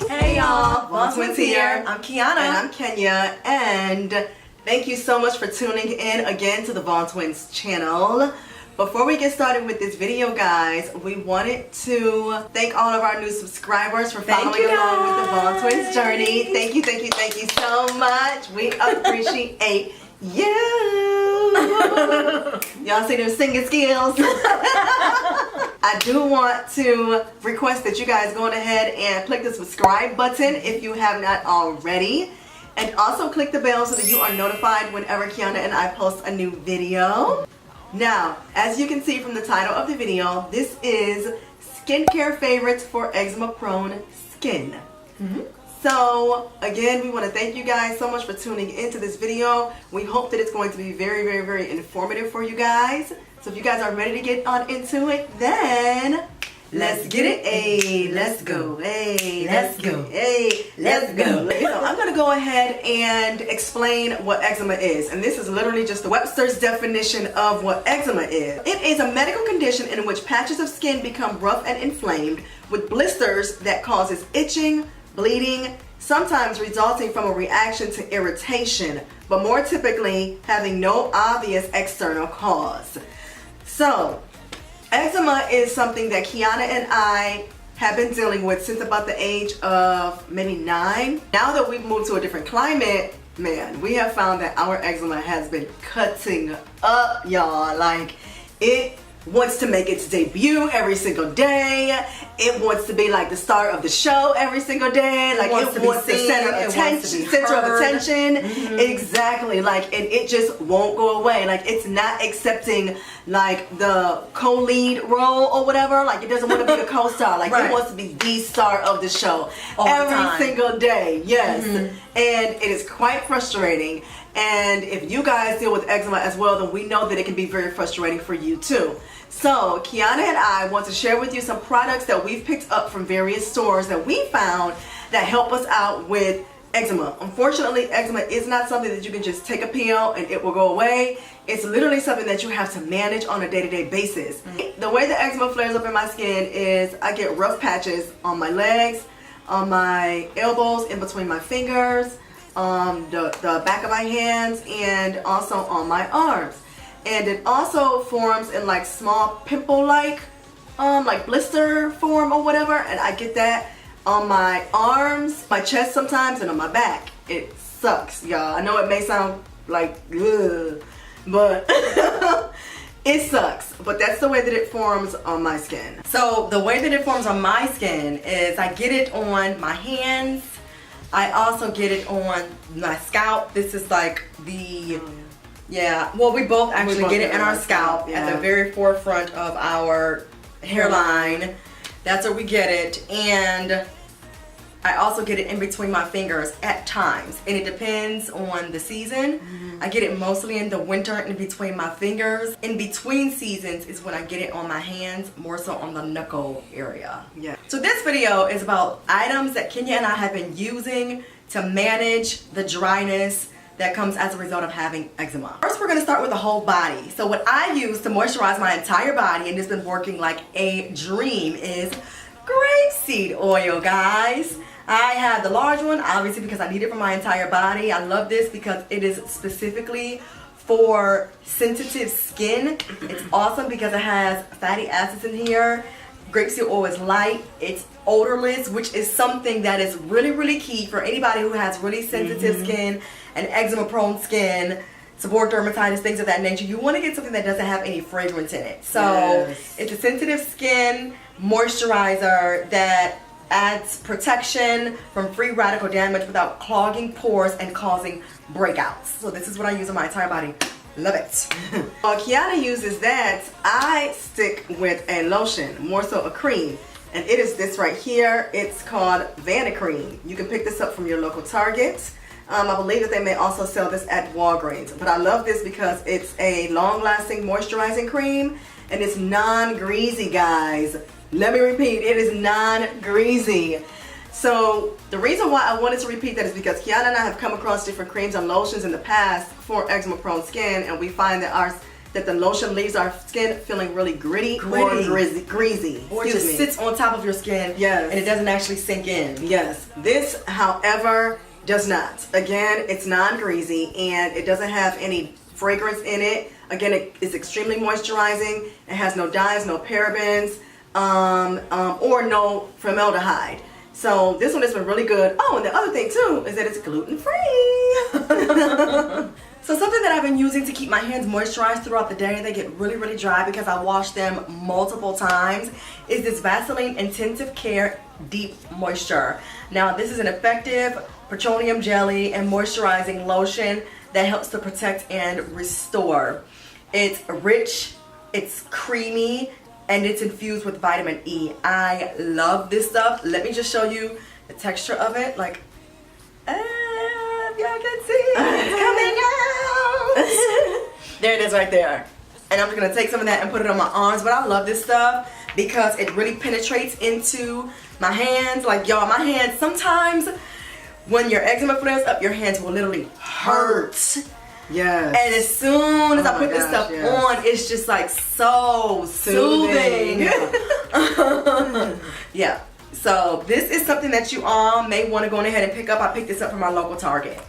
Hey y'all, VaughnTwins here. I'm Kiana. And I'm Kenya. And thank you so much for tuning in again to the VaughnTwins channel. Before we get started with this video, guys, we wanted to thank all of our new subscribers for following along with the VaughnTwins journey. Thank you so much. We appreciate you. Y'all see them singing skills? I do want to request that you guys go on ahead and click the subscribe button if you have not already. And also click the bell so that you are notified whenever Kiana and I post a new video. Now, as you can see from the title of the video, this is skincare favorites for eczema prone skin. So again, we want to thank you guys so much for tuning into this video. We hope that it's going to be very informative for you guys. So if you guys are ready to get on into it, then let's get it. Hey, let's go. Hey, let's go. Hey, let's go. So I'm going to go ahead and explain what eczema is. And this is literally just the Webster's definition of what eczema is. It is a medical condition in which patches of skin become rough and inflamed with blisters that causes itching, bleeding, sometimes resulting from a reaction to irritation, but more typically having no obvious external cause. So, eczema is something that Kiana and I have been dealing with since about the age of maybe 9. Now that we've moved to a different climate, man, we have found that our eczema has been cutting up, y'all. Like, it wants to make its debut every single day. It wants to be like the star of the show every single day. Like, it wants the center of attention. Exactly. Like, and it just won't go away. Like, it's not accepting like the co-lead role or whatever. Like, it doesn't want to be the co-star. Like, it wants to be the star of the show every single day. Yes. And it is quite frustrating. And if you guys deal with eczema as well, then we know that it can be very frustrating for you too. So Kiana and I want to share with you some products that we've picked up from various stores that we found that help us out with eczema. Unfortunately, eczema is not something that you can just take a pill and it will go away. It's literally something that you have to manage on a day-to-day basis. The way the eczema flares up in my skin is I get rough patches on my legs, on my elbows, in between my fingers, the back of my hands, and also on my arms. And it also forms in like small pimple-like blister form or whatever, and I get that on my arms, my chest sometimes, and on my back. It sucks, y'all. I know it may sound like ugh, but it sucks. But that's the way that it forms on my skin. So the way that it forms on my skin is I get it on my hands. I also get it on my scalp. This is like the, well, we both actually get it in our scalp at the very forefront of our hairline. That's where we get it. And I also get it in between my fingers at times. And it depends on the season. I get it mostly in the winter in between my fingers. In between seasons is when I get it on my hands, more so on the knuckle area. So this video is about items that Kenya and I have been using to manage the dryness that comes as a result of having eczema. First, we're going to start with the whole body. So what I use to moisturize my entire body, and it's been working like a dream, is grapeseed oil, guys. I have the large one, obviously, because I need it for my entire body. I love this because it is specifically for sensitive skin. It's awesome because it has fatty acids in here. Grapeseed oil is light, it's odorless, which is something that is really key for anybody who has really sensitive skin and eczema prone skin, seborrheic dermatitis, things of that nature. You want to get something that doesn't have any fragrance in it. So it's a sensitive skin moisturizer that adds protection from free radical damage without clogging pores and causing breakouts. So this is what I use on my entire body. Love it. While Kiana uses that, I stick with a lotion, more so a cream. And it is this right here. It's called Vana-Cream. You can pick this up from your local Target. I believe that they may also sell this at Walgreens. But I love this because it's a long-lasting moisturizing cream and it's non-greasy, guys. Let me repeat, it is non-greasy. So the reason why I wanted to repeat that is because Kiana and I have come across different creams and lotions in the past for eczema prone skin, and we find that our that the lotion leaves our skin feeling really gritty. Or greasy. Or it just sits on top of your skin. Yes. And it doesn't actually sink in. Yes. This, however, does not. Again, it's non-greasy and it doesn't have any fragrance in it. Again, it is extremely moisturizing. It has no dyes, no parabens, or no formaldehyde. So this one has been really good. Oh, and the other thing too is that it's gluten-free. So something that I've been using to keep my hands moisturized throughout the day, they get really, really dry because I wash them multiple times, is this Vaseline Intensive Care Deep Moisture. Now this is an effective petroleum jelly and moisturizing lotion that helps to protect and restore. It's rich, it's creamy, and it's infused with vitamin E. I love this stuff. Let me just show you the texture of it. Like, if y'all can see, it's coming out. There it is right there. And I'm just gonna take some of that and put it on my arms. But I love this stuff because it really penetrates into my hands. Like, y'all, my hands, sometimes when your eczema flares up, your hands will literally hurt. Yes. And as soon as I put this stuff on, it's just like so soothing. Yeah. So this is something that you all may want to go ahead and pick up. I picked this up from our local Target.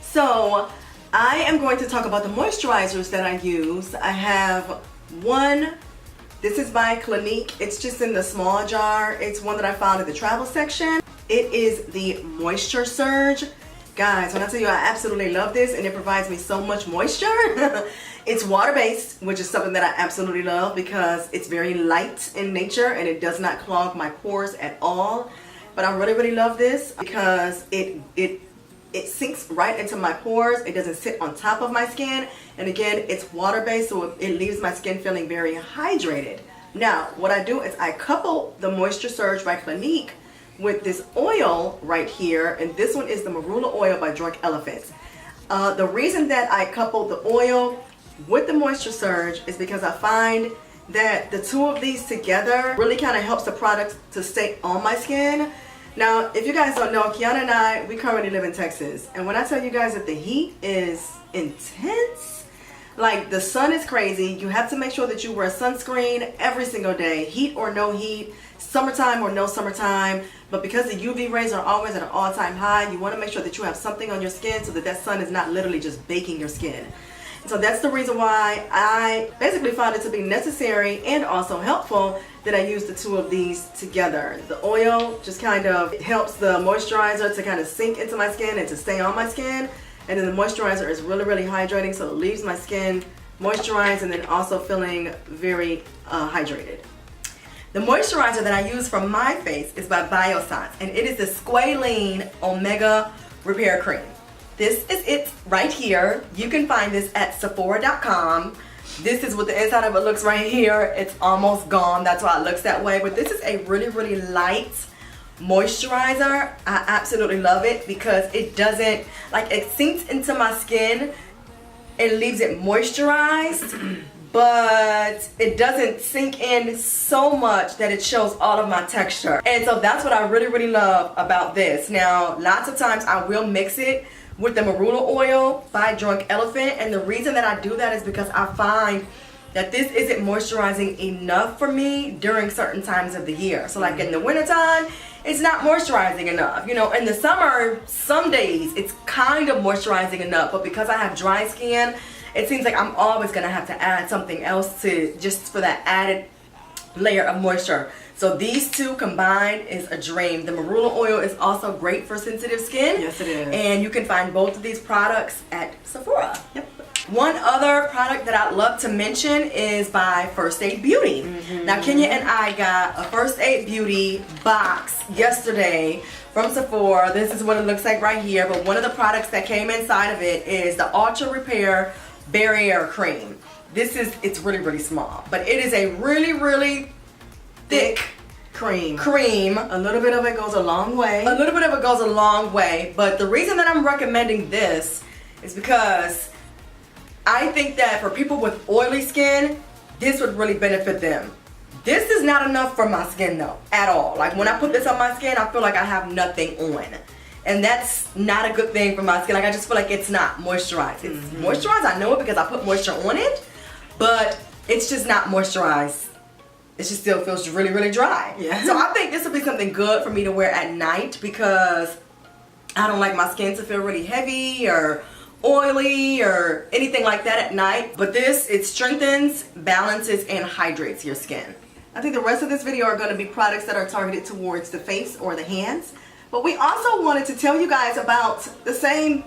So I am going to talk about the moisturizers that I use. I have one. This is by Clinique. It's just in the small jar. It's one that I found in the travel section. It is the Moisture Surge. Guys, when I tell you I absolutely love this and it provides me so much moisture. It's water-based, which is something that I absolutely love because it's very light in nature and it does not clog my pores at all. But I really, really love this because it sinks right into my pores. It doesn't sit on top of my skin. And again, it's water-based, so it leaves my skin feeling very hydrated. Now, what I do is I couple the Moisture Surge by Clinique with this oil right here, and this one is the Marula oil by Drunk Elephant. The reason that I coupled the oil with the Moisture Surge is because I find that the two of these together really kind of helps the product to stay on my skin. Now, if you guys don't know, Kiana and I, we currently live in Texas, and when I tell you guys that the heat is intense, like the sun is crazy, you have to make sure that you wear sunscreen every single day, heat or no heat, summertime or no summertime. But because the UV rays are always at an all-time high, you want to make sure that you have something on your skin so that that sun is not literally just baking your skin. So that's the reason why I basically found it to be necessary and also helpful that I use the two of these together. The oil just kind of helps the moisturizer to kind of sink into my skin and to stay on my skin. And then the moisturizer is really, really hydrating, so it leaves my skin moisturized and then also feeling very hydrated. The moisturizer that I use for my face is by Biossance, and it is the Squalene Omega Repair Cream. This is it right here. You can find this at Sephora.com. This is what the inside of it looks right here. It's almost gone. That's why it looks that way. But this is a really, really light moisturizer. I absolutely love it because it doesn't, like, it sinks into my skin and leaves it moisturized. But it doesn't sink in so much that it shows all of my texture. And so that's what I really, really love about this. Now, lots of times I will mix it with the Marula oil by Drunk Elephant. And the reason that I do that is because I find that this isn't moisturizing enough for me during certain times of the year. So like in the wintertime, it's not moisturizing enough. You know, in the summer, some days it's kind of moisturizing enough. But because I have dry skin, it seems like I'm always going to have to add something else to just for that added layer of moisture. So these two combined is a dream. The Marula oil is also great for sensitive skin. Yes, it is. And you can find both of these products at Sephora. Yep. One other product that I'd love to mention is by First Aid Beauty. Now, Kenya and I got a First Aid Beauty box yesterday from Sephora. This is what it looks like right here. But one of the products that came inside of it is the Ultra Repair Barrier Cream. It's really, really small, but it is a really, really thick cream. A little bit of it goes a long way. A little bit of it goes a long way, but the reason that I'm recommending this is because I think that for people with oily skin, this would really benefit them. This is not enough for my skin though, at all. Like when I put this on my skin, I feel like I have nothing on. And that's not a good thing for my skin. Like I just feel like it's not moisturized. It's moisturized, I know it because I put moisture on it. but it's just not moisturized. It just still feels really, really dry. Yeah. So I think this will be something good for me to wear at night because I don't like my skin to feel really heavy or oily or anything like that at night. But this, it strengthens, balances, and hydrates your skin. I think the rest of this video are going to be products that are targeted towards the face or the hands. But we also wanted to tell you guys about the same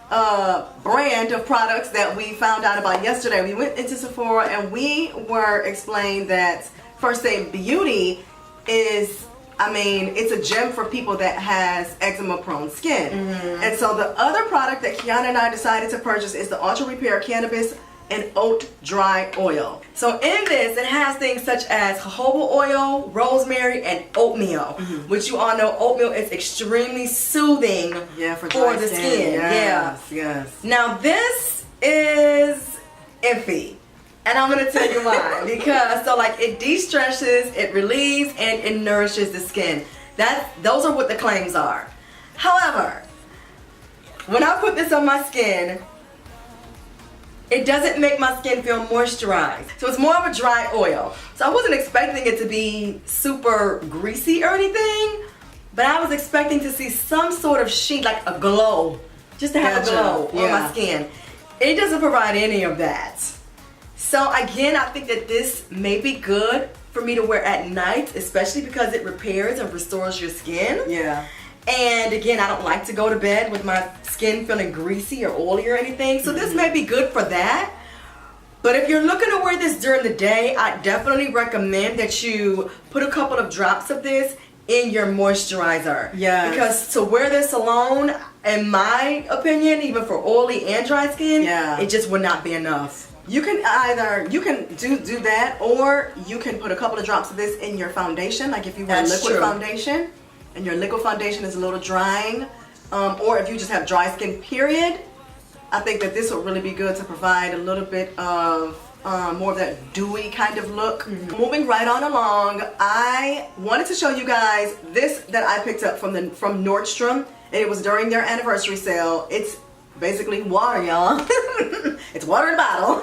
brand of products that we found out about yesterday. We went into Sephora and we were explained that First Aid Beauty is, I mean, it's a gem for people that has eczema prone skin. And so the other product that Kiana and I decided to purchase is the Ultra Repair Cannabis and Oat Dry Oil. So in this, it has things such as jojoba oil, rosemary, and oatmeal, which you all know oatmeal is extremely soothing for the skin. Yes. Now this is iffy. And I'm going to tell you why. Because, so like, it de-stresses, it relieves, and it nourishes the skin. Those are what the claims are. However, when I put this on my skin, it doesn't make my skin feel moisturized. So it's more of a dry oil. So I wasn't expecting it to be super greasy or anything, but I was expecting to see some sort of sheen, like a glow. Just to have a glow on my skin. It doesn't provide any of that. So again, I think that this may be good for me to wear at night, especially because it repairs and restores your skin. Yeah. And again, I don't like to go to bed with my skin feeling greasy or oily or anything. So this may be good for that. But if you're looking to wear this during the day, I definitely recommend that you put a couple of drops of this in your moisturizer. Yeah. Because to wear this alone, in my opinion, even for oily and dry skin, it just would not be enough. You can either, do that, or you can put a couple of drops of this in your foundation, like if you wear liquid foundation and your liquid foundation is a little drying, or if you just have dry skin period, I think that this would really be good to provide a little bit of more of that dewy kind of look. Moving right on along, I wanted to show you guys this that I picked up from Nordstrom, and it was during their anniversary sale. It's basically water, y'all. It's water in a bottle.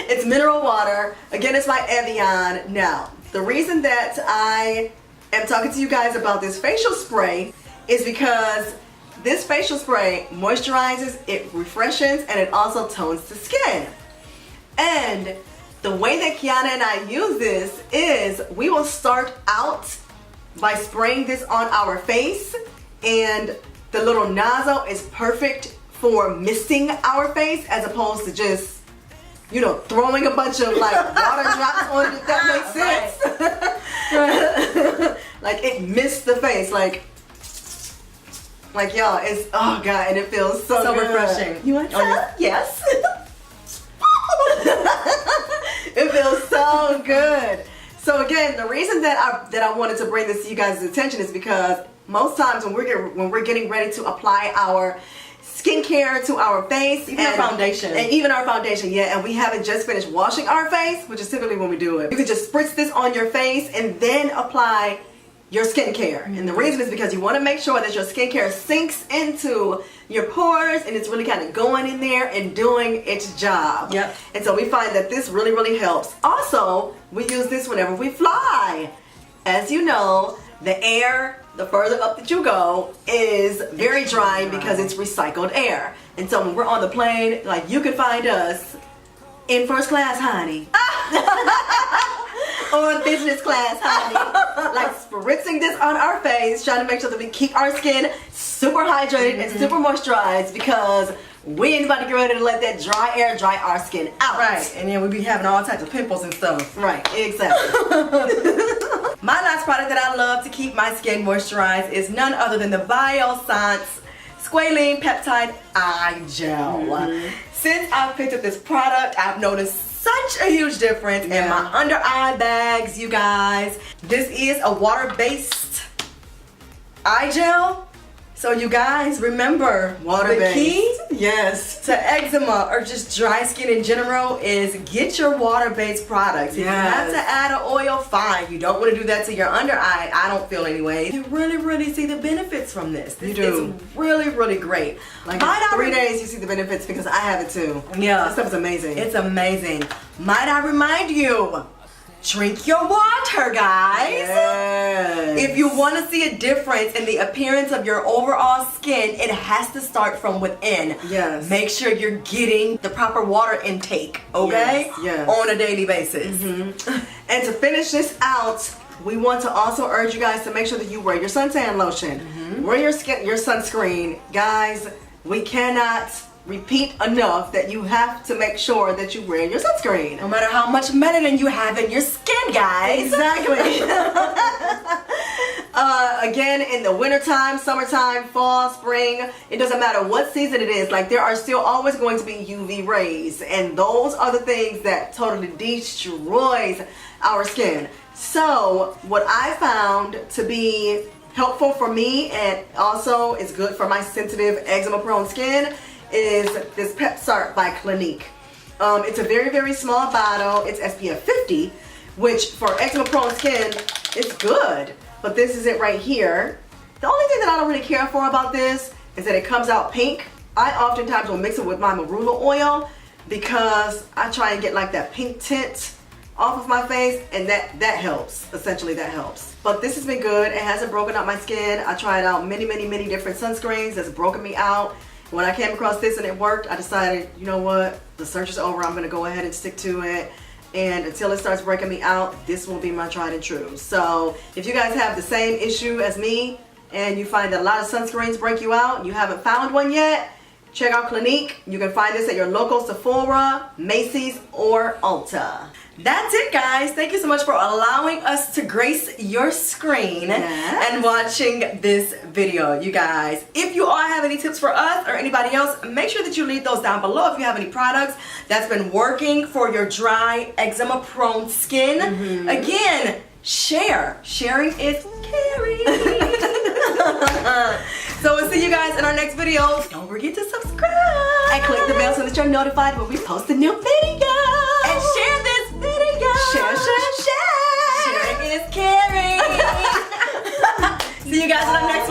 It's mineral water. Again, it's by Evian. Now, the reason that I am talking to you guys about this facial spray is because this facial spray moisturizes, it refreshes, and it also tones the skin. And the way that Kiana and I use this is we will start out by spraying this on our face, and the little nozzle is perfect for misting our face as opposed to just, you know, throwing a bunch of like water drops on it, if that makes sense. Like it mists the face, like y'all, it's, oh god, and it feels so good. Refreshing. You want some? Yes. It feels so good. So again, the reason that I wanted to bring this to you guys' attention is because most times when we're getting ready to apply our skincare to our face, even our foundation, and we haven't just finished washing our face, which is typically when we do it, you can just spritz this on your face and then apply your skincare. And the reason is because you want to make sure that your skincare sinks into your pores and it's really kind of going in there and doing its job. Yep. And so we find that this really, really helps. Also, we use this whenever we fly. As you know, the air, the further up that you go, is very dry because it's recycled air. And so when we're on the plane, like you can find us in first class, honey. Or business class, honey. Like spritzing this on our face, trying to make sure that we keep our skin super hydrated and super moisturized, because we ain't about to get ready to let that dry air dry our skin out. Right, and then we be having all types of pimples and stuff. Right, exactly. My last product that I love to keep my skin moisturized is none other than the Biossance Squalene Peptide Eye Gel. Since I've picked up this product, I've noticed such a huge difference in my under eye bags, you guys. This is a water-based eye gel. So you guys, remember, Water-based. the key Yes. to eczema or just dry skin in general is get your water-based products. If you have to add an oil, fine. You don't want to do that to your under eye. I don't feel anyway. You really see the benefits from this. You do. It's really great. Like in 3 days, you see the benefits because I have it too. Yeah. This stuff is amazing. It's amazing. Might I remind you, drink your water, guys. Yes. If you want to see a difference in the appearance of your overall skin, it has to start from within. Yes. Make sure you're getting the proper water intake, okay? Yes. On a daily basis. And to finish this out, we want to also urge you guys to make sure that you wear your suntan lotion. Wear your sunscreen. Guys, we cannot repeat enough that you have to make sure that you wear your sunscreen. No matter how much melanin you have in your skin, guys. Exactly. Again, in the wintertime, summertime, fall, spring, it doesn't matter what season it is, like there are still always going to be UV rays, and those are the things that totally destroys our skin. So what I found to be helpful for me, and also is good for my sensitive eczema prone skin, is this Pep Start by Clinique. It's a very small bottle. It's SPF 50, which for eczema prone skin is good. But this is it right here. The only thing that I don't really care for about this is that it comes out pink. I oftentimes will mix it with my marula oil because I try and get like that pink tint off of my face, and that helps. Essentially that helps. But this has been good. It hasn't broken out my skin. I tried out many different sunscreens that's broken me out. When I came across this and it worked, I decided, you know what, the search is over. I'm gonna go ahead and stick to it. And until it starts breaking me out, this will be my tried and true. So if you guys have the same issue as me and you find that a lot of sunscreens break you out and you haven't found one yet, check out Clinique. You can find this at your local Sephora, Macy's, or Ulta. That's it, guys. Thank you so much for allowing us to grace your screen and watching this video, you guys. If you all have any tips for us or anybody else, make sure that you leave those down below. If you have any products that's been working for your dry, eczema-prone skin, again, share. Sharing is caring. So we'll see you guys in our next video. Don't forget to subscribe And click the bell so that you're notified when we post a new video. and share this video. Share. Sharing is caring. See you guys in our next